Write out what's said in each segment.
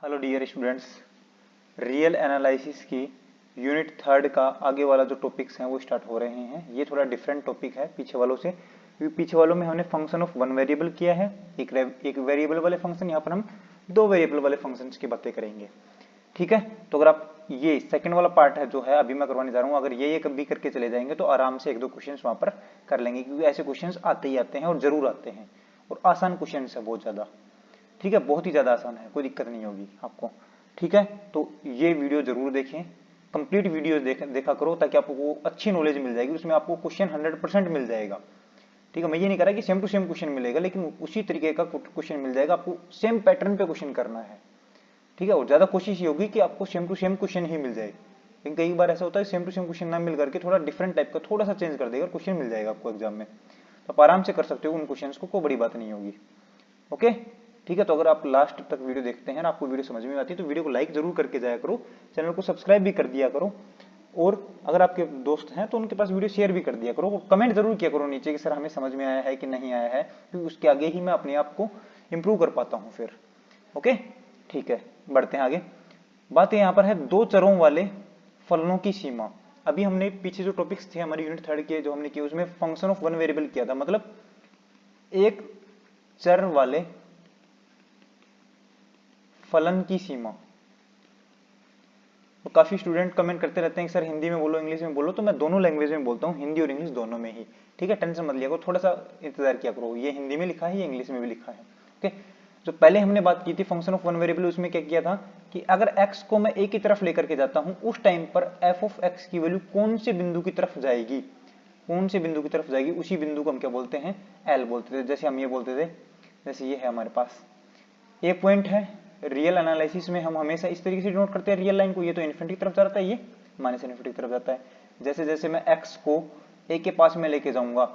Hello dear students, real analysis की unit third का आगे वाला जो टॉपिक्स हैं वो स्टार्ट हो रहे हैं। ये थोड़ा डिफरेंट टॉपिक है पीछे वालों से, क्योंकि पीछे वालों में हमने फंक्शन ऑफ वन वेरिएबल किया है, एक वेरिएबल वाले फंक्शन। यहाँ पर हम दो वेरिएबल वाले फंक्शंस की बातें करेंगे। ठीक है, तो अगर आप ये सेकंड वाला पार्ट है जो है अभी मैं करवाने जा रहा हूँ, अगर ये कभी करके चले जाएंगे तो आराम से एक दो क्वेश्चन वहां पर कर लेंगे, क्योंकि ऐसे क्वेश्चन आते ही आते हैं और जरूर आते हैं, और आसान क्वेश्चन है बहुत ज्यादा। ठीक है, बहुत ही ज्यादा आसान है, कोई दिक्कत नहीं होगी आपको। ठीक है, तो ये वीडियो जरूर देखें, कंप्लीट वीडियो देखा करो, ताकि आपको अच्छी नॉलेज मिल जाएगी। उसमें आपको क्वेश्चन 100% मिल जाएगा। ठीक है, मैं ये नहीं कह रहा कि सेम टू सेम क्वेश्चन मिलेगा, लेकिन उसी तरीके का क्वेश्चन मिल जाएगा आपको, सेम पैटर्न पे क्वेश्चन करना है। ठीक है, और ज्यादा कोशिश ये होगी कि आपको सेम टू सेम क्वेश्चन ही मिल जाए, लेकिन कई बार ऐसा होता है सेम टू सेम क्वेश्चन ना मिल करके थोड़ा डिफरेंट टाइप का थोड़ा सा चेंज कर देगा, क्वेश्चन मिल जाएगा आपको एग्जाम में, तो आप आराम से कर सकते हो उन क्वेश्चंस को, कोई बड़ी बात नहीं होगी। ओके, ठीक है, तो अगर आप लास्ट तक वीडियो देखते हैं ना, आपको वीडियो समझ में आती है तो वीडियो को लाइक जरूर करके जाया करो, चैनल को सब्सक्राइब भी कर दिया करो, और अगर आपके दोस्त हैं तो उनके पास वीडियो शेयर भी कर दिया करो, कमेंट जरूर किया करो नीचे कि सर हमें समझ में आया है कि नहीं आया है, क्योंकि उसके आगे ही मैं अपने आप को इंप्रूव कर पाता हूं फिर। ओके, ठीक है, बढ़ते हैं आगे। बात यहाँ पर है दो चरों वाले फलनों की सीमा। अभी हमने पीछे जो टॉपिक्स थे हमारी यूनिट थर्ड के जो हमने किए, उसमें फंक्शन ऑफ वन वेरिएबल किया था, मतलब एक चर वाले फलन की सीमा। तो काफी स्टूडेंट कमेंट करते रहते हैं कि सर हिंदी में बोलो इंग्लिश में बोलो, तो मैं दोनों लैंग्वेज में बोलता हूँ, हिंदी और इंग्लिश दोनों में ही। ठीक है, टेंशन मत लिया करो, थोड़ा सा इंतजार किया करो, ये हिंदी में लिखा है ये इंग्लिश में भी लिखा है। ओके, जो पहले हमने बात की थी फंक्शन ऑफ वन वेरिएबल, उसमें क्या किया था कि अगर x को मैं a की तरफ लेकर के जाता हूं, उस टाइम पर f ऑफ x की वैल्यू कौन से बिंदु की तरफ जाएगी, कौन से बिंदु की तरफ जाएगी, उसी बिंदु को हम क्या बोलते हैं, l बोलते थे। जैसे हम ये बोलते थे, जैसे ये है हमारे पास एक पॉइंट है, रियल एनालिसिस में हम हमेशा इस तरीके से नोट करते हैं रियल लाइन को, ये तो इन्फिनिटी की तरफ जाता है, ये माइनस इन्फिनिटी की तरफ जाता है। जैसे जैसे मैं x को a के पास में लेके जाऊंगा,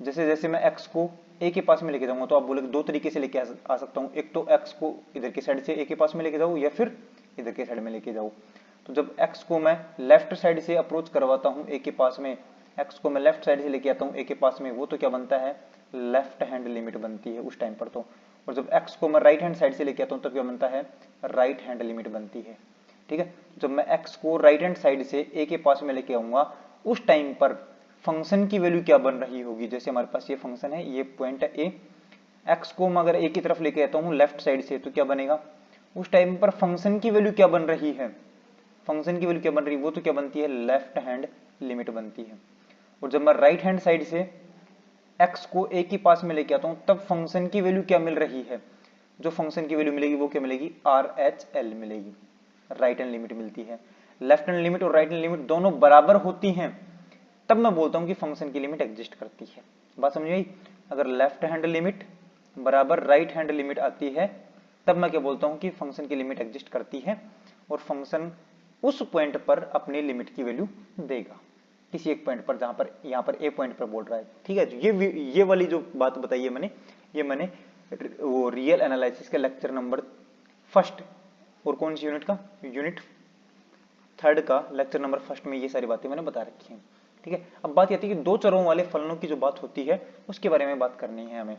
जैसे जैसे मैं x को a के पास में लेके जाऊंगा, तो आप बोले दो तरीके से लेके आ सकता हूँ, एक तो x को इधर की साइड से a के पास में लेके जाऊँ, या फिर इधर के साइड में लेके जाऊँ। तो जब x को मैं लेफ्ट साइड से अप्रोच करवाता हूँ a के पास में, x को मैं लेफ्ट साइड से लेके आता हूँ a के पास में, वो तो क्या बनता है, लेफ्ट हैंड लिमिट बनती है उस टाइम पर तो। और जब x को मैं राइट हैंड साइड से लेके आता हूँ तब क्या बनता है, राइट हैंड लिमिट बनती है। ठीक है, जब मैं x को राइट हैंड साइड से a के पास में लेके आऊंगा, उस टाइम पर फंक्शन की वैल्यू क्या बन रही होगी। जैसे हमारे पास ये फंक्शन है, ये पॉइंट है a, x को मैं अगर a की तरफ लेके आता हूँ लेफ्ट साइड से, तो क्या बनेगा, उस टाइम पर फंक्शन की वैल्यू क्या बन रही है, फंक्शन की वैल्यू क्या बन रही है, वो तो क्या बनती है, लेफ्ट हैंड लिमिट बनती है। और जब मैं राइट हैंड साइड से x को a के पास में लेके आता हूं, तब फंक्शन की वैल्यू क्या मिल रही है, जो फंक्शन की वैल्यू मिलेगी वो क्या मिलेगी, RHL मिलेगी, राइट हैंड लिमिट मिलती है। लेफ्ट हैंड लिमिट और राइट हैंड लिमिट दोनों बराबर होती हैं, तब मैं बोलता हूं कि फंक्शन की लिमिट एग्जिस्ट करती है। बात समझ आई, अगर लेफ्ट हैंड लिमिट बराबर राइट हैंड लिमिट आती है, तब मैं क्या बोलता हूं कि फंक्शन की लिमिट एग्जिस्ट करती है, और फंक्शन उस पॉइंट पर अपनी लिमिट की वैल्यू देगा, किसी एक पॉइंट पर, जहां पर यहाँ पर ए पॉइंट पर बोल रहा है। ठीक है, ये वाली जो बात बताई है मैंने वो रियल एनालिसिस के लेक्चर नंबर फर्स्ट, और कौन सी यूनिट का, यूनिट थर्ड का लेक्चर नंबर फर्स्ट में ये सारी बातें मैंने बता रखी हैं। ठीक है, अब बात आती है कि दो चरों वाले फलनों की जो बात होती है उसके बारे में बात करनी है हमें।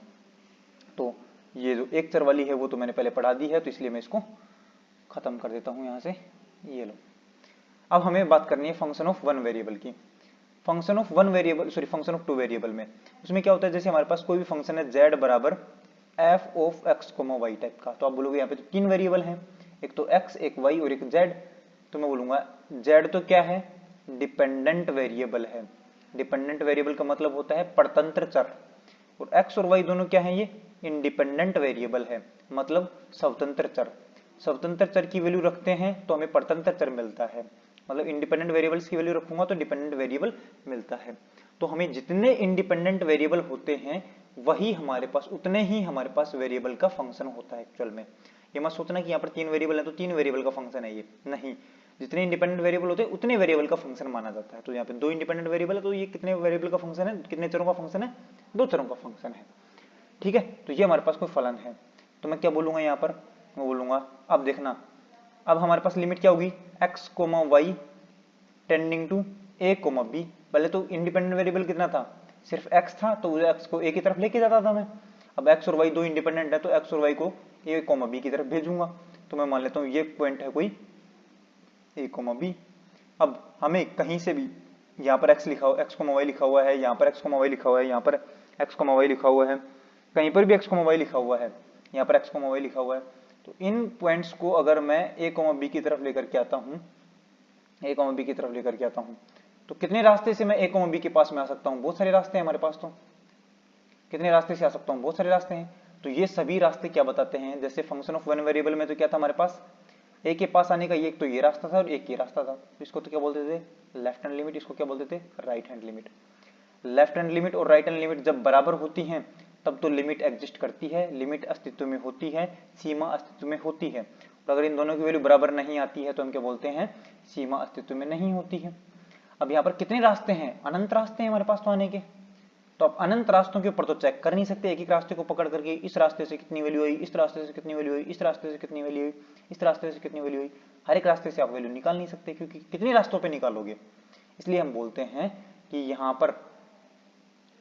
तो ये जो एक चर वाली है वो तो मैंने पहले पढ़ा दी है, तो इसलिए मैं इसको खत्म कर देता हूं यहां से, ये लो। अब हमें बात करनी है फंक्शन ऑफ वन वेरिएबल की। Function of one variable, sorry function of two variable में, उसमें क्या होता है, जैसे हमारे पास कोई भी फंक्शन है z बराबर f of x, y type का, तो आप बोलोगे यहाँ पे तो तीन वेरिएबल हैं, एक तो x, एक y और एक z। तो मैं बोलूंगा z तो क्या है, डिपेंडेंट वेरिएबल है। डिपेंडेंट वेरिएबल का मतलब होता है परतंत्र चर, और x और y दोनों क्या है, ये इंडिपेंडेंट वेरिएबल है, मतलब स्वतंत्र चर। स्वतंत्र चर की वैल्यू रखते हैं तो हमें परतंत्र चर मिलता है, मतलब इंडिपेंडेंट वेरिएबल्स की वैल्यू रखूंगा तो डिपेंडेंट वेरिएबल मिलता है। तो हमें जितने इंडिपेंडेंट वेरिएबल होते हैं वही हमारे पास, उतने ही हमारे पास वेरिएबल का फंक्शन होता है एक्चुअल में। ये मत सोचना कि यहाँ पर तीन वेरिएबल है तो तीन वेरिएबल का फंक्शन है, ये नहीं, जितने इंडिपेंडेंट वेरिएबल होते हैं उतने वेरिएबल का फंक्शन माना जाता है। तो यहाँ पे दो इंडिपेंडेंट वेरिएबल है तो ये कितने वेरिएबल का फंक्शन है, कितने चरों का फंक्शन है, दो चरों का फंक्शन है। ठीक है, तो ये हमारे पास कोई फलन है, तो मैं क्या बोलूंगा यहाँ पर, मैं बोलूंगा, अब देखना, अब हमारे पास लिमिट क्या होगी, x, y tending to a, b। पहले तो इंडिपेंडेंट वेरिएबल कितना था, सिर्फ x था, तो x को a की तरफ लेके जाता था मैं। अब x और y दो इंडिपेंडेंट है तो x और y को a, b की तरफ भेजूंगा, तो मैं मान लेता हूँ ये पॉइंट है कोई a, b। अब हमें कहीं से भी यहाँ पर x लिखा हुआ, x, y लिखा हुआ है, यहाँ पर x, y लिखा हुआ है, यहाँ पर x, y लिखा हुआ है, कहीं पर भी x, y लिखा हुआ है, यहाँ पर x, y लिखा हुआ है। तो इन पॉइंट्स को अगर मैं a, b की तरफ लेकर के आता हूँ, a, b की तरफ लेकर के आता हूँ, तो कितने रास्ते से मैं a, b के पास में आ सकता हूँ? बहुत सारे रास्ते हैं हमारे पास। तो कितने रास्ते से आ सकता हूँ? बहुत सारे रास्ते हैं। तो ये सभी रास्ते क्या बताते हैं? जैसे फंक्शन ऑफ वन वेरिएबल में तो क्या था हमारे पास, a के पास आने का एक तो ये रास्ता था और एक ये रास्ता था। तो इसको तो क्या बोलते थे? Left hand limit. इसको क्या बोलते थे? Right hand limit. Left hand limit और राइट हैंड लिमिट जब बराबर होती हैं तब तो लिमिट एग्जिस्ट करती है, लिमिट अस्तित्व में होती है, सीमा अस्तित्व में होती है। और अगर इन दोनों की वैल्यू बराबर नहीं आती है तो हम क्या बोलते हैं? सीमा अस्तित्व में नहीं होती है। अब यहाँ पर कितने रास्ते हैं? अनंत रास्ते हैं हमारे पास तो आने के। तो आप अनंत रास्तों के ऊपर तो चेक कर नहीं सकते एक एक रास्ते को पकड़ करके, इस रास्ते से कितनी वैल्यू आई, इस रास्ते से कितनी वैल्यू आई, इस रास्ते से कितनी वैल्यू आई, इस रास्ते से कितनी वैल्यू आई। हर एक रास्ते से आप वैल्यू निकाल नहीं सकते, क्योंकि कितने रास्तों पे निकालोगे। इसलिए हम बोलते हैं कि यहाँ पर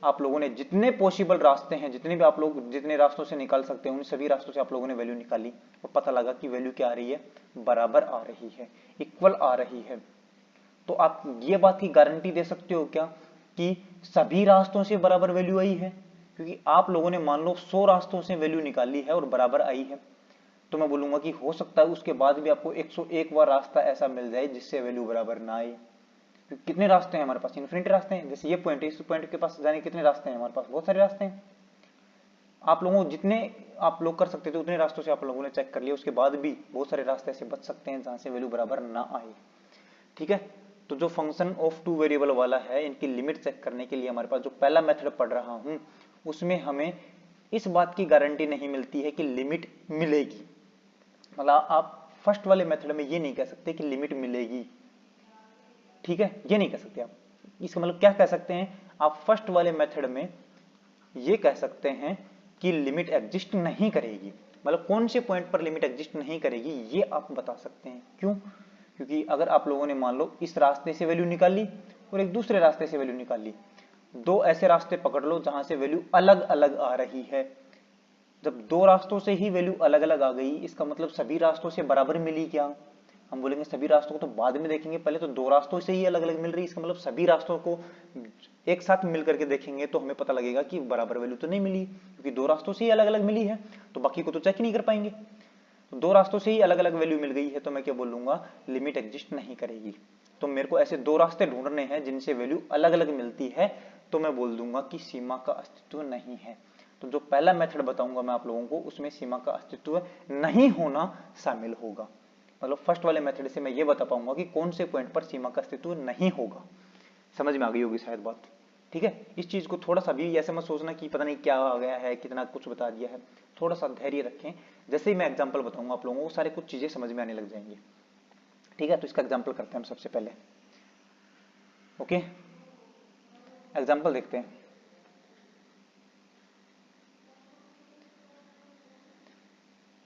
आप लोगों ने जितने पॉसिबल रास्ते हैं, जितने भी आप लोग जितने रास्तों से निकाल सकते हैं, उन सभी रास्तों से आप लोगों ने वैल्यू निकाली और पता लगा कि वैल्यू क्या आ रही है? बराबर आ रही है, इक्वल आ रही है। तो आप ये बात की गारंटी दे सकते हो क्या कि सभी रास्तों से बराबर वैल्यू आई है? क्योंकि आप लोगों ने मान लो 100 रास्तों से वैल्यू निकाली है और बराबर आई है, तो मैं बोलूंगा कि हो सकता है उसके बाद भी आपको 101 बार रास्ता ऐसा मिल जाए जिससे वैल्यू बराबर ना आए। कितने रास्ते हैं हमारे पास? इन्फिनिट रास्ते हैं। जैसे ये पॉइंट है, इस पॉइंट के पास जाने कितने रास्ते हैं हमारे पास? बहुत सारे रास्ते हैं। आप लोगों जितने आप लोग कर सकते थे उतने रास्तों से आप लोगों ने चेक कर लिया, उसके बाद भी बहुत सारे रास्ते ऐसे बच सकते हैं जहां से वैल्यू बराबर ना आए। ठीक है, तो जो फंक्शन ऑफ टू वेरिएबल वाला है, इनकी लिमिट चेक करने के लिए हमारे पास जो पहला मेथड पढ़ रहा हूं, उसमें हमें इस बात की गारंटी नहीं मिलती है कि लिमिट मिलेगी। मतलब आप फर्स्ट वाले मेथड में ये नहीं कह सकते कि लिमिट मिलेगी। ठीक है, ये नहीं कह सकते आप। इसका मतलब क्या कह सकते हैं? आप फर्स्ट वाले मेथड में ये कह सकते हैं कि लिमिट एग्जिस्ट नहीं करेगी। मतलब कौन से पॉइंट पर लिमिट एग्जिस्ट नहीं करेगी ये आप बता सकते हैं। क्यों? क्योंकि अगर आप लोगों ने मान लो इस रास्ते से वैल्यू निकाली और एक दूसरे रास्ते से वैल्यू निकाली, दो ऐसे रास्ते पकड़ लो जहां से वैल्यू अलग अलग आ रही है। जब दो रास्तों से ही वैल्यू अलग अलग आ गई, इसका मतलब सभी रास्तों से बराबर मिली क्या? हम बोलेंगे सभी रास्तों को तो बाद में देखेंगे, पहले तो दो रास्तों से ही अलग अलग मिल रही है, इसका मतलब सभी रास्तों को एक साथ मिल करके देखेंगे तो हमें पता लगेगा कि बराबर वैल्यू तो नहीं मिली, क्योंकि दो रास्तों से ही अलग अलग मिली है, तो बाकी को तो चेक ही नहीं कर पाएंगे। तो दो रास्तों से ही अलग अलग वैल्यू मिल गई है, तो मैं क्या बोलूंगा? लिमिट एग्जिस्ट नहीं करेगी। तो मेरे को ऐसे दो रास्ते ढूंढने हैं जिनसे वैल्यू अलग अलग मिलती है, तो मैं बोल दूंगा कि सीमा का अस्तित्व नहीं है। तो जो पहला मेथड बताऊंगा मैं आप लोगों को, उसमें सीमा का अस्तित्व नहीं होना शामिल होगा। मतलब फर्स्ट वाले मेथड से मैं ये बता पाऊंगा कि कौन से पॉइंट पर सीमा का अस्तित्व नहीं होगा। समझ में आ गई होगी शायद बात। ठीक है, इस चीज को थोड़ा सा भी ऐसे मत सोचना कि पता नहीं क्या आ गया है, कितना कुछ बता दिया है। थोड़ा सा धैर्य रखें, जैसे ही मैं एग्जांपल बताऊंगा आप लोगों को सारे कुछ चीजें समझ में आने लग जाएंगी। ठीक है, तो इसका एग्जांपल करते हैं हम सबसे पहले। ओके, एग्जांपल देखते हैं।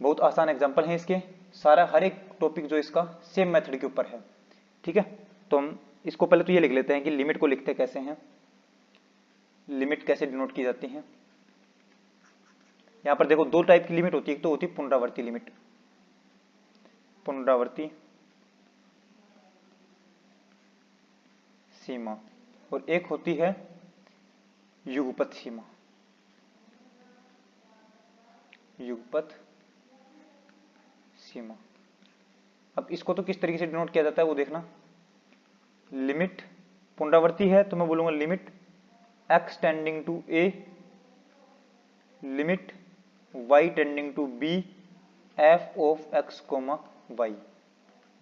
बहुत आसान एग्जांपल है इसके, सारा हर एक टॉपिक जो इसका सेम मेथड के ऊपर है। ठीक है, तो हम इसको पहले तो ये लिख लेते हैं कि लिमिट को लिखते कैसे हैं, लिमिट कैसे डिनोट की जाती है। यहां पर देखो दो टाइप की लिमिट होती है, एक तो होती है पुनरावर्ती लिमिट, पुनरावर्ती सीमा, और एक होती है युगपत सीमा, युगपत सीमा। अब इसको तो किस तरीके से डिनोट किया जाता है वो देखना। लिमिट पुनरावर्ती है तो मैं बोलूंगा limit x tending to a, limit y tending to b, f of x, y।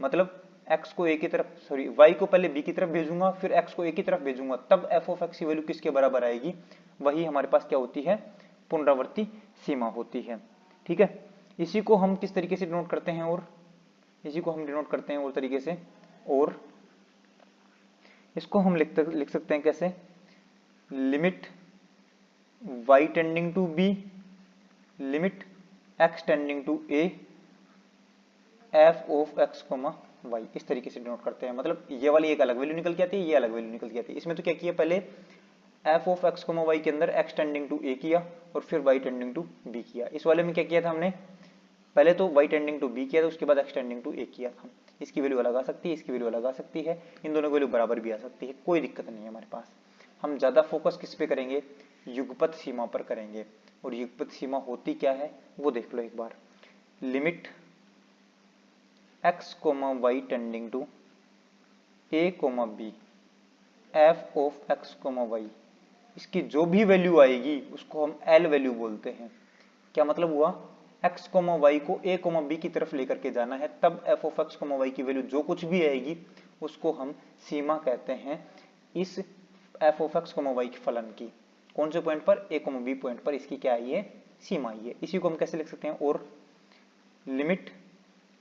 मतलब x को a की तरफ, सॉरी y को पहले b की तरफ भेजूंगा, फिर x को a की तरफ भेजूंगा, तब f ऑफ x की वैल्यू किसके बराबर आएगी? वही हमारे पास क्या होती है? पुनरावर्ती सीमा होती है। ठीक है, इसी को हम किस तरीके से डिनोट करते हैं? और इसी को हम डिनोट करते हैं और तरीके से, और इसको हम लिख सकते हैं कैसे? Limit y tending to b, limit x tending to a, f of x, y। इस तरीके से डिनोट करते हैं। मतलब ये वाली एक अलग वैल्यू निकल के आती है, ये अलग वैल्यू निकल के आती है। इसमें तो क्या किया, पहले f ऑफ x, y के अंदर x टेंडिंग टू a किया और फिर y टेंडिंग टू b किया। इस वाले में क्या किया था हमने? पहले तो y टेंडिंग टू b किया था, उसके बाद x टेंडिंग टू a किया था। इसकी वैल्यू अलग आ सकती है, इसकी वैल्यू अलग आ सकती है, इन दोनों की वैल्यू बराबर भी आ सकती है, कोई दिक्कत नहीं है हमारे पास। हम ज्यादा फोकस किस पे करेंगे, युगपत सीमा पर करेंगे। और युगपत सीमा होती क्या है वो देख लो एक बार। Limit x, y tending to a, b f of x, y, इसकी जो भी वैल्यू आएगी उसको हम L वैल्यू बोलते हैं। क्या मतलब हुआ, x, y को a, b की तरफ लेकर के जाना है, तब f ऑफ x, y की वैल्यू जो कुछ भी आएगी उसको हम सीमा कहते हैं। इस f ऑफ x, y के फलन की कौन से पॉइंट पर, a, b पॉइंट पर इसकी क्या आई है, सीमा आई है। इसी को हम कैसे लिख सकते हैं, और limit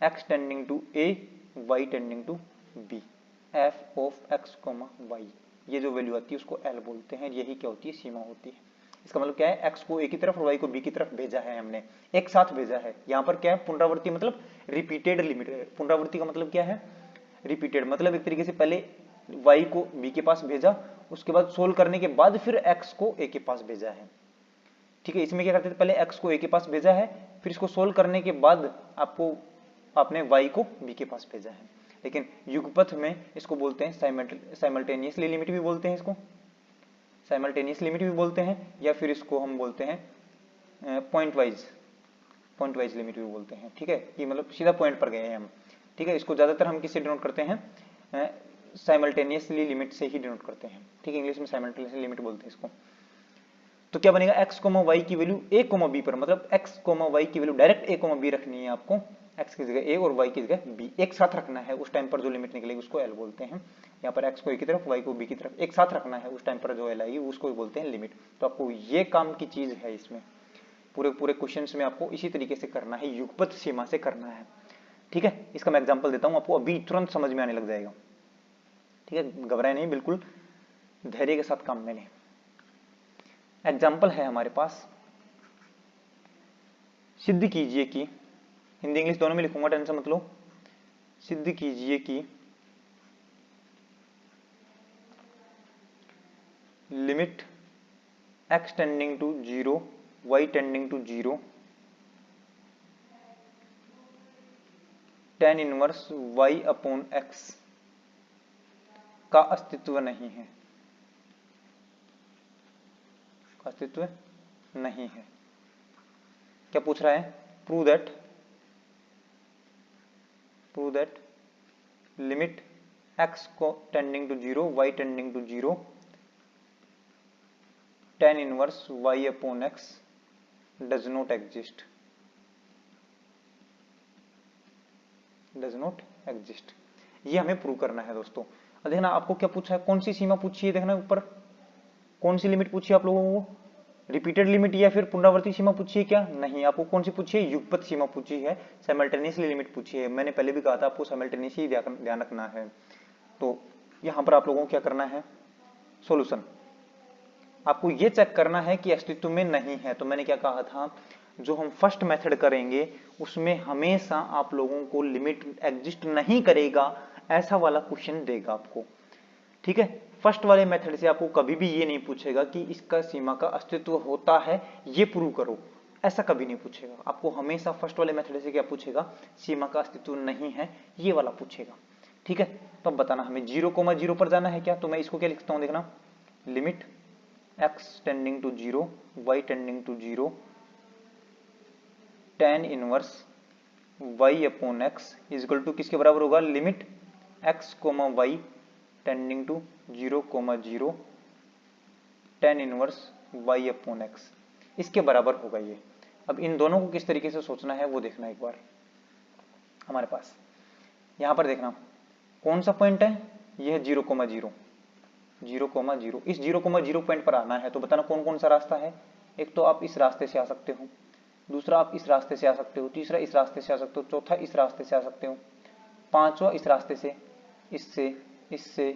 x tending to a, y tending to b f of x, y, ये जो वैल्यू आती है उसको L बोलते हैं। यही क्या होती है, सीमा होती है। इसका मतलब क्या है, x को a की तरफ और y को b की तरफ भेजा है, हमने एक साथ भेजा है। यहाँ पर क्या है, पुनरावृत्ति मतलब रिपीटेड लिमिट। पुनरावृत्ति का मतलब क्या है, रिपीटेड मतलब एक तरीके से पहले y को b के पास भेजा, उसके बाद सोल्व करने के बाद फिर x को a के पास भेजा है। ठीक है, इसमें क्या करते थे, पहले x को a के पास भेजा है, फिर इसको सोल्व करने के बाद आपने y को b के पास भेजा है। लेकिन युगपथ में इसको बोलते हैं साइमल्टेनियसली लिमिट भी बोलते हैं, इसको साइमल्टेनियस लिमिट भी बोलते हैं, या फिर इसको हम बोलते हैं पॉइंट वाइज लिमिट भी बोलते हैं। ठीक है, कि मतलब सीधा पॉइंट पर गए हैं हम। ठीक है, इसको ज्यादातर हम किससे डिनोट करते हैं, साइमल्टेनियसली लिमिट से ही डिनोट करते हैं। ठीक है, इंग्लिश में साइमल्टेनियसली लिमिट बोलते हैं इसको। तो क्या बनेगा, x, y की वैल्यू a, b पर, मतलब x, y की वैल्यू डायरेक्ट a, b रखनी है आपको, x की जगह a और y की जगह b एक साथ रखना है। उस टाइम पर जो लिमिट निकलेगी उसको L बोलते हैं। यहाँ पर x को a की तरफ, y को b की तरफ एक साथ रखना है, उस टाइम पर जो L आएगी उसको बोलते हैं लिमिट। तो आपको ये काम की चीज है, इसमें पूरे क्वेश्चन में आपको इसी तरीके से करना है, युगपत सीमा से करना है। ठीक है, इसका मैं एग्जाम्पल देता हूँ, आपको अभी तुरंत समझ में आने लग जाएगा। ठीक है, घबराए नहीं, बिल्कुल धैर्य के साथ काम में लें। एग्जाम्पल है हमारे पास, सिद्ध कीजिए कि, हिंदी इंग्लिश दोनों में लिखूंगा, टेंशन मत लो। सिद्ध कीजिए कि limit x tending to 0, y tending to 0, tan inverse y upon x का अस्तित्व नहीं है, अस्तित्व नहीं है। क्या पूछ रहा है, प्रूव दैट लिमिट x को tending to 0, y tending to 0, tan inverse y upon x does not exist, ये हमें प्रूव करना है दोस्तों। देखना आपको क्या पूछा है, कौन सी सीमा पूछी है, देखना ऊपर कौन सी लिमिट पूछी है आप लोगों को, रिपीटेड लिमिट या फिर पुनरावर्ती सीमा पूछी है क्या, नहीं, आपको कौन सी पूछी है, युगपत सीमा पूछी है, साइमल्टेनियसली लिमिट पूछी है। मैंने पहले भी कहा था आपको साइमल्टेनियसली ध्यान रखना है। तो यहां पर आप लोगों को क्या करना है, सॉल्यूशन आपको ये चेक करना है कि अस्तित्व में नहीं है। तो मैंने क्या कहा था, जो हम फर्स्ट मेथड करेंगे उसमें हमेशा आप लोगों को लिमिट एग्जिस्ट नहीं करेगा ऐसा वाला क्वेश्चन देगा आपको। ठीक है, फर्स्ट वाले मेथड से आपको कभी भी ये नहीं पूछेगा कि इसका सीमा का अस्तित्व होता है, ये प्रूव करो, ऐसा कभी नहीं पूछेगा आपको। हमेशा फर्स्ट वाले मेथड से क्या पूछेगा, सीमा का अस्तित्व नहीं है, ये वाला पूछेगा। ठीक है, तो अब बताना हमें 0,0 पर जाना है क्या, तो मैं इसको क्या लिखता हूं, देखना limit x tending to 0, y tending to 0, tan inverse y upon x is equal to किसके बराबर होगा, limit x, y tending to 0,0, tan inverse y upon x, इसके बराबर होगा ये। अब इन दोनों को किस तरीके से सोचना है वो देखना एक बार। हमारे पास यहां पर देखना कौन सा पॉइंट है, यह है 0,0, 0,0, इस 0,0 पॉइंट पर आना है। तो बताना कौन कौन सा रास्ता है, एक तो आप इस रास्ते से आ सकते हो, दूसरा आप इस रास्ते से आ सकते हो, तीसरा इस रास्ते से आ सकते हो, चौथा इस रास्ते से आ सकते हो, पांचवा इस रास्ते से, इससे, इससे,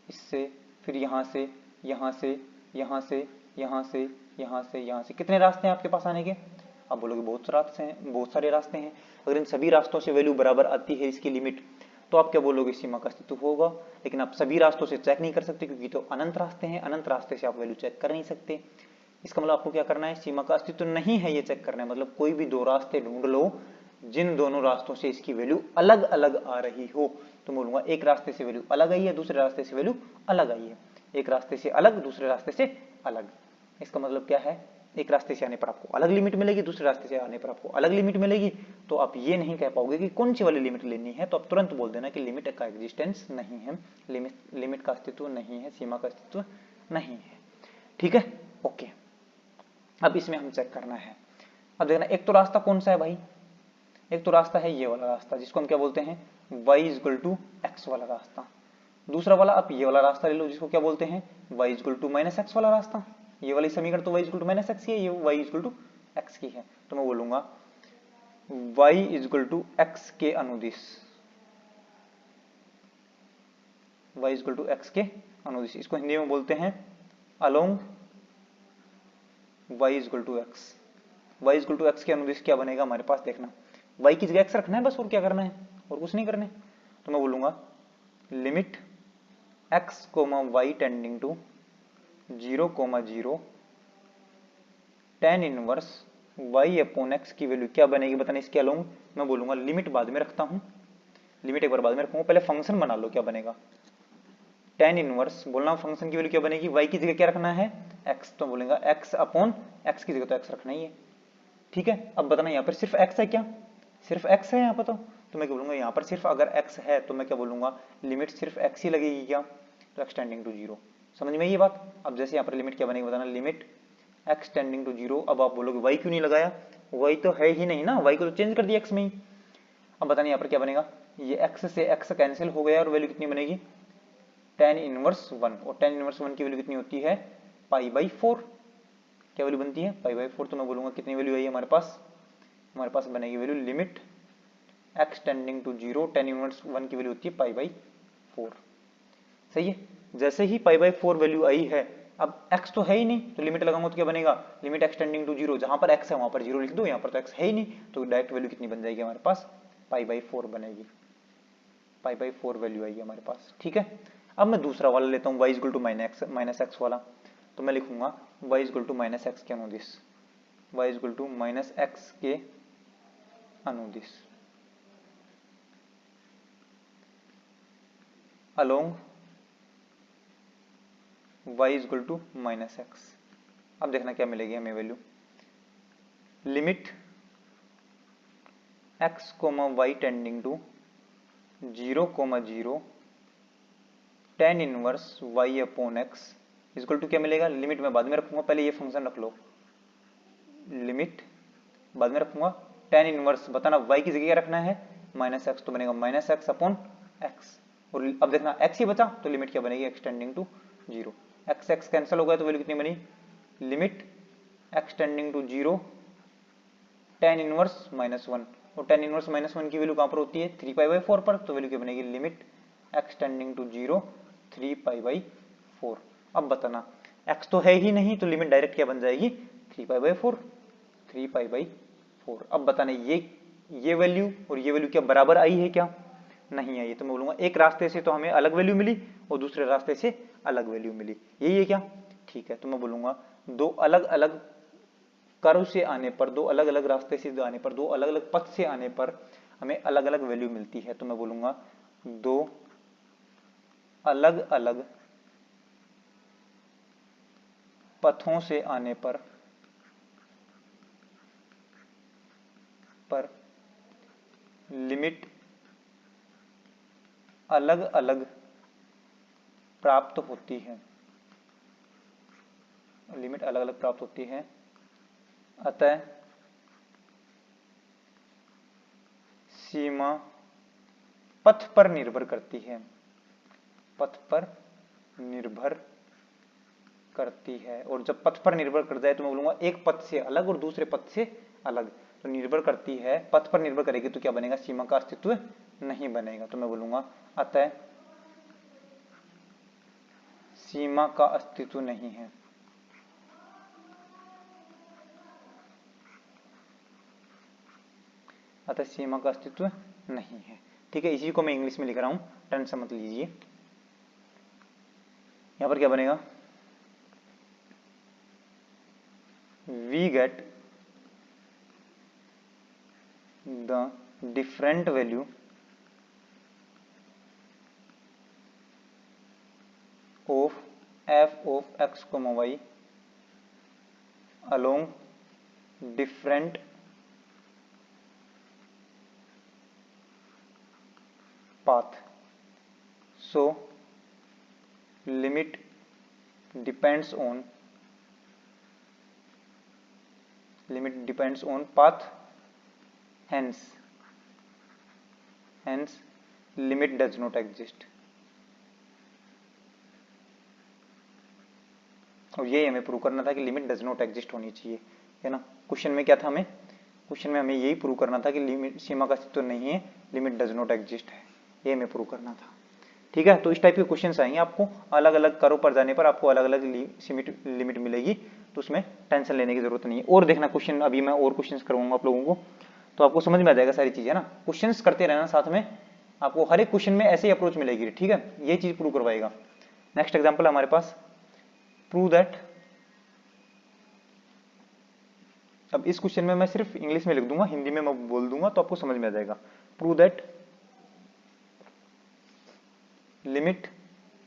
इससे, फिर यहाँ से, यहाँ से, यहाँ से, यहाँ से, यहाँ से, यहाँ से। कितने रास्ते हैं आपके पास आने के, आप बोलोगे बहुत सारे रास्ते हैं। अगर इन सभी रास्तों से वैल्यू बराबर आती है इसकी लिमिट, तो आप क्या बोलोगे, सीमा का अस्तित्व होगा। लेकिन आप सभी रास्तों से चेक नहीं कर सकते क्योंकि तो अनंत रास्ते हैं, अनंत रास्ते से आप वैल्यू चेक कर नहीं सकते। इसका मतलब आपको क्या करना है, सीमा का अस्तित्व नहीं है ये चेक करना है। मतलब कोई भी दो रास्ते ढूंढ लो जिन दोनों रास्तों से इसकी वैल्यू अलग अलग आ रही हो, तो मैं बोलूंगा एक रास्ते से वैल्यू अलग आई है, दूसरे रास्ते से वैल्यू अलग आई है। एक रास्ते से अलग, दूसरे रास्ते से अलग, इसका मतलब क्या है, एक रास्ते से आने पर आपको अलग लिमिट मिलेगी, दूसरे रास्ते से आने पर आपको अलग लिमिट मिलेगी। तो आप ये नहीं कह पाओगे कि कौन सी वाली लिमिट लेनी है, तो आप तुरंत बोल देना कि लिमिट का एग्जिस्टेंस नहीं है, लिमिट का अस्तित्व नहीं है, सीमा का अस्तित्व नहीं है। ठीक है, ओके। अब इसमें हम चेक करना है। अब देखना, एक तो रास्ता कौन सा है भाई, एक तो रास्ता है ये वाला रास्ता जिसको हम क्या बोलते हैं, y इक्वल टू एक्स वाला रास्ता। दूसरा वाला आप ये वाला रास्ता ले लो जिसको क्या बोलते हैं, y equal to minus x वाला रास्ता। ये वाली समीकरण तो y equal to minus x की है, ये y इक्वल टू एक्स की है। तो मैं बोलूंगा y इक्वल टू एक्स के अनुदिश, y इक्वल टू एक्स के अनुदिश, इसको हिंदी में बोलते हैं along y equal to x. y equal to x के अनुदिश क्या बनेगा हमारे पास, देखना y की जगह x रखना है बस, और क्या करना है, और कुछ नहीं करने। तो मैं बोलूंगा limit x comma y tending to 0,0 tan inverse y upon x की वैल्यू क्या बनेगी बताना, इसके अलोंग। मैं बोलूंगा लिमिट बाद में रखता हूं, लिमिट एक बार बाद में रखूंगा, पहले फंक्शन बना लो क्या बनेगा, tan इनवर्स बोलना फंक्शन की वैल्यू क्या बनेगी, y की जगह क्या रखना है x, तो बोलेगा x अपॉन x की जगह तो x रखना ही है। ठीक है, अब बताना यहाँ पर सिर्फ x है क्या, सिर्फ x है यहाँ पर, तो मैं क्या बोलूंगा यहाँ पर सिर्फ अगर x है तो मैं क्या बोलूंगा लिमिट सिर्फ x ही लगेगी क्या, तो x टेंडिंग टू 0। समझ में ये बात। अब जैसे यहाँ पर लिमिट क्या बनेगी बताना, लिमिट x टेंडिंग टू 0। अब आप बोलोगे y क्यों नहीं लगाया, y तो है ही नहीं ना, y को तो चेंज कर दिया x में ही। अब बताना यहाँ पर क्या बनेगा, ये x से x कैंसिल हो गया और वैल्यू कितनी बनेगी tan इनवर्स 1, और tan इनवर्स 1 की वैल्यू कितनी होती है π/4, क्या वैल्यू बनती है π/4। तो मैं बोलूंगा कितनी वैल्यू आई हमारे पास बनेगी value limit x tending to 0 tan inverse 1 की वैल्यू होती है π/4। सही है, जैसे ही π/4 वैल्यू आई है, अब x तो है ही नहीं तो लिमिट लगाऊंगा तो क्या बनेगा, लिमिट x टेंडिंग टू 0, जहां पर x है वहां पर 0 लिख दो, यहाँ पर तो x है ही नहीं, तो डायरेक्ट वैल्यू कितनी बन जाएगी हमारे पास π/4 बनेगी, π/4 वैल्यू आएगी हमारे पास। ठीक है, अब मैं दूसरा वाला लेता हूँ y equal to minus x वाला, तो मैं लिखूंगा y equal to minus x के अनुदिश, y equal to minus x के अनुदिश along y equal to minus x. अब देखना क्या मिलेगी हमें value, limit x comma y tending to 0,0 tan inverse y upon x equal to क्या मिलेगा, लिमिट में बाद में रखूंगा, पहले ये फंक्शन रख लो, लिमिट बाद में रखूंगा, tan इनवर्स बताना y की जगह क्या रखना है माइनस एक्स, तो बनेगा माइनस एक्स अपॉन एक्स, और अब देखना x ही बचा तो लिमिट क्या बनेगी x tending to 0, x x cancel हो गया तो वैल्यू कितनी बनी, limit x tending to 0 tan inverse -1, और tan इनवर्स -1 की वैल्यू कहां पर होती है 3π/4 पर, तो वैल्यू क्या बनेगी लिमिट x टेंडिंग टू 0 3π/4। अब बताना x तो है ही नहीं तो लिमिट डायरेक्ट क्या बन जाएगी 3π/4। अब बताना ये वैल्यू और ये वैल्यू क्या बराबर आई है क्या, नहीं आई है, तो मैं बोलूंगा एक रास्ते से तो हमें अलग वैल्यू मिली और दूसरे रास्ते से अलग वैल्यू मिली, यही है क्या। ठीक है, तो मैं बोलूंगा दो अलग अलग कर्व से आने पर, दो अलग अलग रास्ते से आने पर, दो अलग अलग पथ से आने पर हमें अलग अलग वैल्यू मिलती है, तो मैं बोलूंगा दो अलग अलग पथों से आने पर लिमिट अलग अलग प्राप्त होती है, लिमिट अलग अलग प्राप्त होती है, अतः सीमा पथ पर निर्भर करती है, पथ पर निर्भर करती है। और जब पथ पर निर्भर कर जाए तो मैं बोलूंगा एक पथ से अलग और दूसरे पथ से अलग, तो निर्भर करती है, पथ पर निर्भर करेगी तो क्या बनेगा सीमा का अस्तित्व नहीं बनेगा, तो मैं बोलूंगा अतः सीमा का अस्तित्व नहीं है। अतः सीमा का अस्तित्व नहीं है। ठीक है, इसी को मैं इंग्लिश में लिख रहा हूं, टेंशन मत लीजिए। यहां पर क्या बनेगा, we get the different value of f of x comma y along different path, so limit depends on path, hence limit does not exist। और यही हमें प्रूव करना था कि लिमिट डज नॉट एग्जिस्ट होनी चाहिए, है ना। क्वेश्चन में क्या था, क्वेश्चन में हमें यही प्रूव करना था कि लिमिट सीमा का अस्तित्व नहीं है, लिमिट डज नॉट एग्जिस्ट है, ये हमें प्रूव करना था। ठीक है, तो इस टाइप के क्वेश्चंस आएंगे आपको, अलग अलग कर्व पर जाने पर आपको अलग अलग लिमिट मिलेगी, तो उसमें टेंशन लेने की जरूरत नहीं है। और देखना क्वेश्चन, अभी मैं और क्वेश्चन करूंगा आप लोगों को, तो आपको समझ में आ जाएगा सारी चीजें ना। क्वेश्चन करते रहना साथ में, आपको हर एक क्वेश्चन में ऐसी अप्रोच मिलेगी। ठीक है, ये चीज प्रूव करवाएगा। नेक्स्ट एग्जाम्पल हमारे पास, प्रूव दैट, अब इस क्वेश्चन में मैं सिर्फ इंग्लिश में लिख दूंगा, हिंदी में मैं बोल दूंगा तो आपको समझ में आ जाएगा। Prove that limit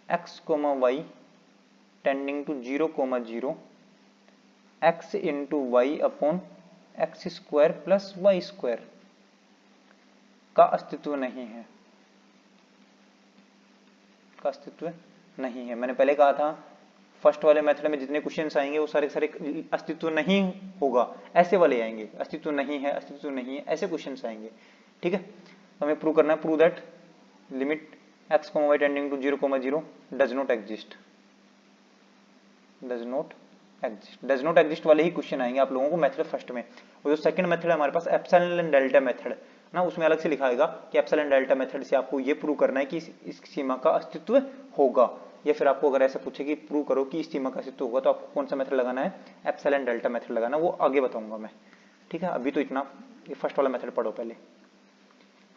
x, y tending to 0, 0 x into y upon x square plus y square का अस्तित्व नहीं है, मैंने पहले कहा था फर्स्ट वाले मेथड में जितने क्वेश्चंस आएंगे वो सारे सारे अस्तित्व नहीं होगा, ऐसे वाले आएंगे, अस्तित्व नहीं है, ऐसे क्वेश्चंस आएंगे। ठीक है, तो हमें प्रूव करना है, prove that limit x, y tending to 0, 0 does not exist. Does not exist वाले ही क्वेश्चन आएंगे आप लोगों को मेथड फर्स्ट में। और जो सेकंड मेथड है हमारे पास एप्सिलॉन एंड डेल्टा मेथड ना, उसमें अलग से लिखा होगा कि एप्सिलॉन एंड डेल्टा मेथड से आपको ये प्रूव करना है कि इस सीमा का अस्तित्व होगा, या फिर आपको अगर ऐसा पूछे कि प्रूव करो कि इस सीमा का अस्तित्व होगा, तो आपको कौन सा मेथड लगाना है, एप्सिलॉन डेल्टा मेथड लगाना, वो आगे बताऊंगा मैं। ठीक है, अभी तो इतना ये फर्स्ट वाला मेथड पढ़ो पहले।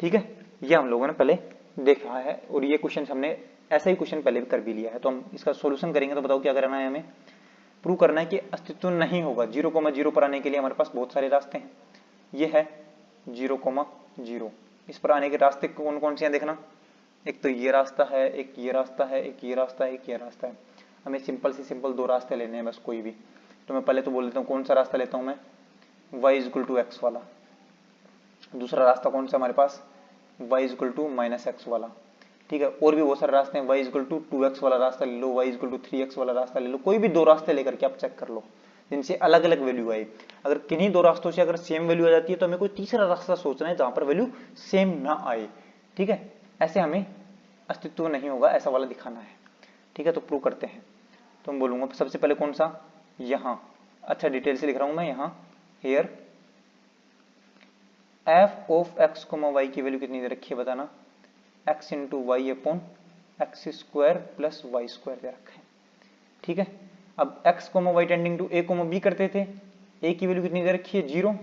ठीक है, ये हम लोगों ने पहले देखा है, और ये क्वेश्चन हमने ऐसा ही क्वेश्चन पहले भी कर भी लिया है, तो हम इसका सोल्यूशन करेंगे। तो बताओ क्या करना है, हमें प्रूव करना है कि अस्तित्व नहीं होगा। 0, 0 पर आने के लिए हमारे पास बहुत सारे रास्ते हैं। ये है 0, 0, इस पर आने के रास्ते कौन कौन से हैं देखना, एक तो ये रास्ता है, एक ये रास्ता है, एक ये रास्ता है, एक ये रास्ता है। हमें सिंपल से सिंपल दो रास्ते लेने हैं बस, कोई भी। तो मैं पहले तो बोल देता हूँ कौन सा रास्ता लेता हूँ मैं, y = x वाला। दूसरा रास्ता कौन सा हमारे पास, y = -x वाला। ठीक है, और भी बहुत सारे रास्ते हैं, y = 2x वाला रास्ता ले लो, y = 3x वाला रास्ता ले लो, कोई भी दो रास्ते लेकर के आप चेक कर लो जिनसे अलग अलग वैल्यू आए। अगर किन्हीं दो रास्तों से अगर सेम वैल्यू आ जाती है तो हमें कोई तीसरा रास्ता सोचना है जहां पर वैल्यू सेम ना आए। ठीक है, ऐसे हमें अस्तित्व नहीं होगा ऐसा वाला दिखाना है। ठीक है, तो प्रूव करते हैं। तो मैं बोलूंगा सबसे पहले कौन सा, यहाँ, अच्छा डिटेल से लिख रहा हूं मैं यहाँ, here f of x, y की वैल्यू कितनी दे रखी है बताना, x into y upon x square plus y square दे रखा है। ठीक है, अब x, y tending to a, b करते थे, a की वैल्यू कितनी दे रखी है 0,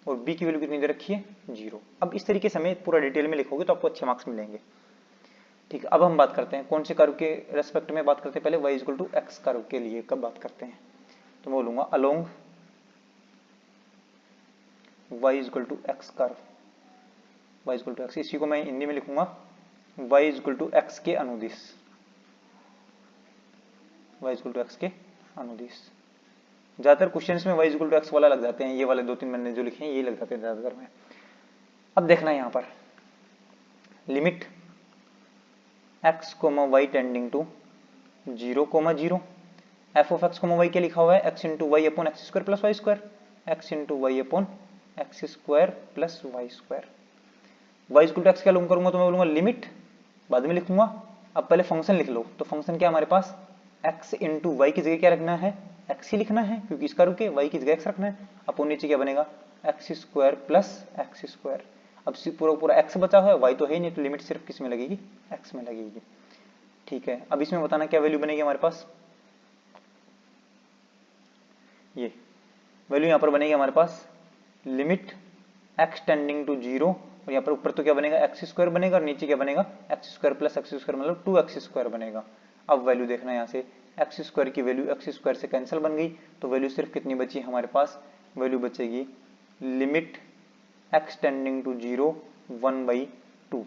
और b की वैल्यू कितनी दे रखी है 0। अब इस तरीके से हमें पूरा डिटेल में लिखोगे तो आपको अच्छे मार्क्स मिलेंगे। ठीक है, अब हम बात करते हैं कौन से कर्व के रेस्पेक्ट में बात करते हैं, पहले y = x कर्व के लिए कब बात करते हैं, तो मैं बोलूंगा along y = x curve, y = x, इसी को मैं हिंदी में लिखूंगा y = x के अनुदिश, y = x के अनुदिश। ज्यादातर क्वेश्चंस में y = x वाला लग जाते हैं, ये वाले दो तीन मैंने जो लिखे हैं ये लग जाते हैं ज्यादातर में। अब देखना है यहाँ पर limit x, y tending to 0, 0, f of x, y के लिखा हुआ है x into y upon x square plus y square, x into y upon x square plus y square. y = x क्या लूंगा करूंगा, तो मैं बोलूंगा लिमिट, बाद में लिखूंगा। अब पहले फंक्शन लिख लो, तो फंक्शन क्या हमारे पास, x इंटू वाई की जगह क्या रखना है, x ही लिखना है क्योंकि इसका रुके, y की जगह x रखना है। अपॉन नीचे क्या बनेगा, x square plus x square. अब पूरा पूरा x बचा हुआ है, y तो है ही नहीं, तो लिमिट सिर्फ किस में लगेगी, x में लगेगी। ठीक है, अब इसमें बताना क्या वैल्यू बनेगी हमारे पास, ये वैल्यू यहाँ पर बनेगी हमारे पास लिमिट x टेंडिंग टू 0, और यहाँ पर ऊपर तो क्या बनेगा एक्स स्क्वायर बनेगा, और नीचे क्या बनेगा x square plus x square मतलब 2x² बनेगा। अब वैल्यू देखना है यहाँ से, एक्स स्क्वायर की वैल्यू एक्स स्क्वायर से कैंसिल बन गई, तो वैल्यू सिर्फ कितनी बची हमारे पास, वैल्यू बचेगी लिमिट x टेंडिंग टू 0 1/2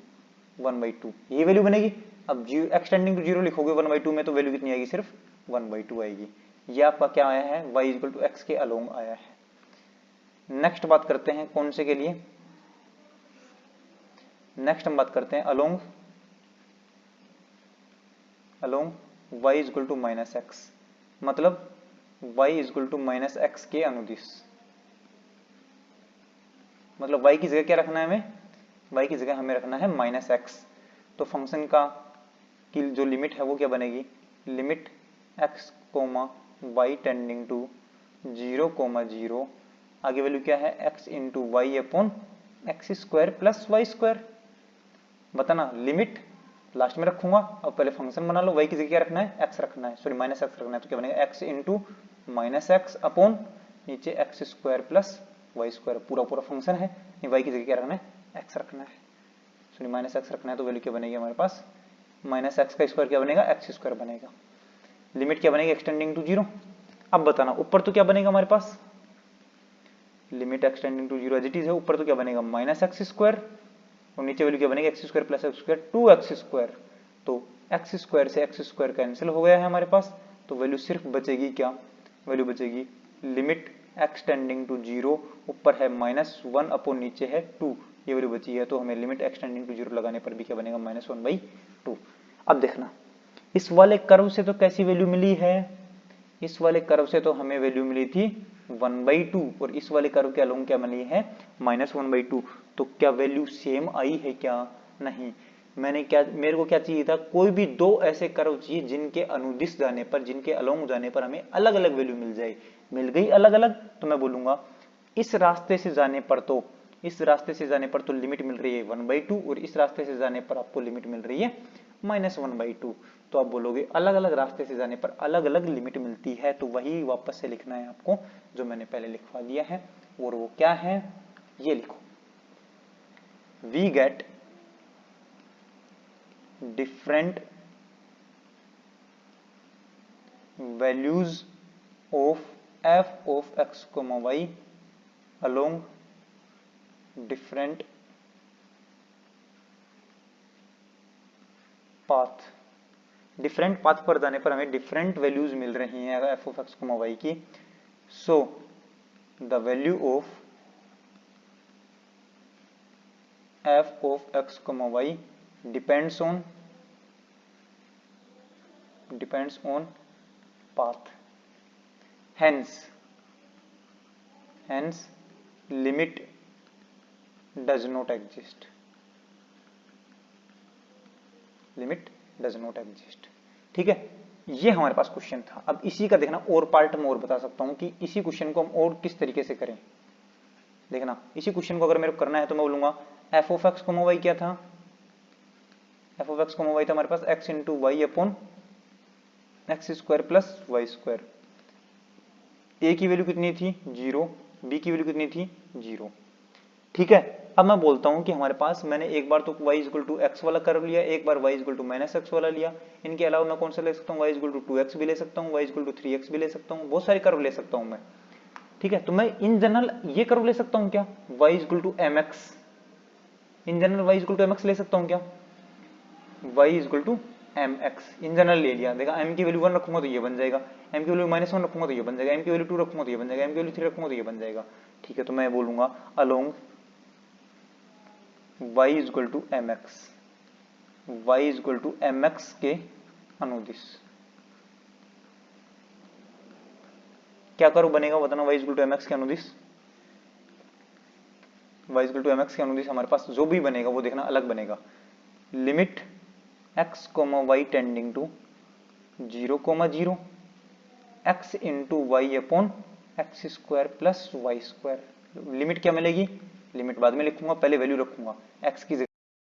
1/2 ये वैल्यू बनेगी। अब x टेंडिंग टू 0 लिखोगे 1/2 में तो वैल्यू कितनी आएगी, सिर्फ 1/2 आएगी। ये आपका क्या आया है, y इक्वल टू एक्स के अलोंग आया है। नेक्स्ट बात करते हैं कौन से के लिए, नेक्स्ट हम बात करते हैं along y equal to minus x, मतलब y equal to minus x के अनुदिश। मतलब y की जगह क्या रखना है हमें, y की जगह हमें रखना है माइनस एक्स। तो फंक्शन का की जो लिमिट है वो क्या बनेगी, limit x comma y tending to 0 comma 0, आगे वैल्यू क्या है x into y upon x square plus y square. बताना लिमिट लास्ट में रखूंगा, अब पहले फंक्शन बना लो, y की जगह क्या रखना है, x रखना है, सॉरी माइनस एक्स रखना है, तो क्या बनेगा x into minus x upon नीचे x square plus y square, पूरा पूरा फंक्शन है, y की जगह क्या रखना है, x रखना है, सॉरी माइनस एक्स रखना है, तो वैल्यू क्या बनेगी हमारे पास, माइनस एक्स का स्क्वायर क्या बनेगा, एक्स स्क्वायर बनेगा। लिमिट क्या बनेगी, एक्सटेंडिंग टू 0। अब बताना ऊपर तो क्या बनेगा हमारे पास, limit x tending to 0 as it is है, ऊपर तो क्या बनेगा माइनस एक्स स्क्वायर, और नीचे वैल्यू क्या बनेगी x square plus x square 2x square. तो एक्स स्क्वायर से एक्स स्क्वायर कैंसिल हो गया है हमारे पास, तो वैल्यू सिर्फ बचेगी क्या, वैल्यू बचेगी लिमिट एक्सटेंडिंग टू 0, ऊपर है -1 अपॉन नीचे है 2, ये वैल्यू बची है, तो हमें लिमिट एक्सटेंडिंग टू 0 लगाने पर भी क्या बनेगा -1/2। अब देखना इस वाले कर्व से तो कैसी वैल्यू मिली है, इस वाले कर्व से तो हमें वैल्यू मिली थी 1/2, और इस वाले कर्व के अलोंग क्या मिली है -1/2। तो क्या वैल्यू सेम आई है क्या, नहीं। मेरे को क्या चाहिए था, कोई भी दो ऐसे कर्व चाहिए जिनके अनुदिश जाने पर, जिनके अलोंग जाने पर हमें अलग अलग वैल्यू मिल जाए। मिल गई अलग अलग, तो मैं बोलूंगा इस रास्ते से जाने पर तो, इस रास्ते से जाने पर तो लिमिट मिल रही है 1/2, और इस रास्ते से जाने पर आपको लिमिट मिल रही है -1/2। तो आप बोलोगे अलग अलग रास्ते से जाने पर अलग अलग लिमिट मिलती है, तो वही वापस से लिखना है आपको जो मैंने पहले लिखवा दिया है, और वो क्या है, ये लिखो, we get different values of f of x, y along different path. Different path पर जाने पर हमें डिफरेंट वैल्यूज मिल रही हैं f ऑफ x, y की। So the value of f of x, y depends on path, hence limit does not exist, limit does not exist. ठीक है, ये हमारे पास क्वेश्चन था। अब इसी का देखना और पार्ट में और बता सकता हूं कि इसी क्वेश्चन को हम और किस तरीके से करें। देखना इसी क्वेश्चन को अगर मेरे को करना है तो मैं बोलूंगा f ऑफ x, y क्या था, f ऑफ x, y था हमारे पास x into y upon x square plus y square. a की वैल्यू कितनी थी 0, b की वैल्यू कितनी थी 0। ठीक है, अब मैं बोलता हूं कि हमारे पास मैंने एक बार तो y इक्वल टू एक्स वाला कर्व लिया, एक बार y equal to minus x वाला लिया। इनके अलावा मैं कौन सा ले सकता हूँ, y इक्वल टू 2x भी ले सकता हूँ, y इक्वल टू 3x भी ले सकता हूँ, बहुत सारे कर्व ले सकता हूँ मैं। ठीक है, तो मैं इन जनरल ये कर्व ले सकता हूँ क्या, y equal to mx, in general y equal to mx ले सकता हूँ क्या, y equal to mx in general ले लिया। देखा m की वैल्यू 1 रखूंगा तो ये बन जाएगा, m की वैल्यू -1 रखूंगा तो ये बन जाएगा, m की वैल्यू 2 रखूंगा तो ये बन जाएगा, m की वैल्यू 3 रखूंगा तो ये बन जाएगा। ठीक है, तो मैं बोलूंगा along y equal to mx, y equal to mx के अनुदिश क्या करो बनेगा, बताना y इक्वल टू mx के अनुदिश, y इक्वल टू mx के अनुदिश हमारे पास जो भी बनेगा वो देखना अलग बनेगा। Limit x, y tending to 0, 0 x into y upon x square plus y square. Limit क्या मिलेगी, लिमिट बाद में लिखूंगा, पहले वैल्यू रखूंगा, x की जगह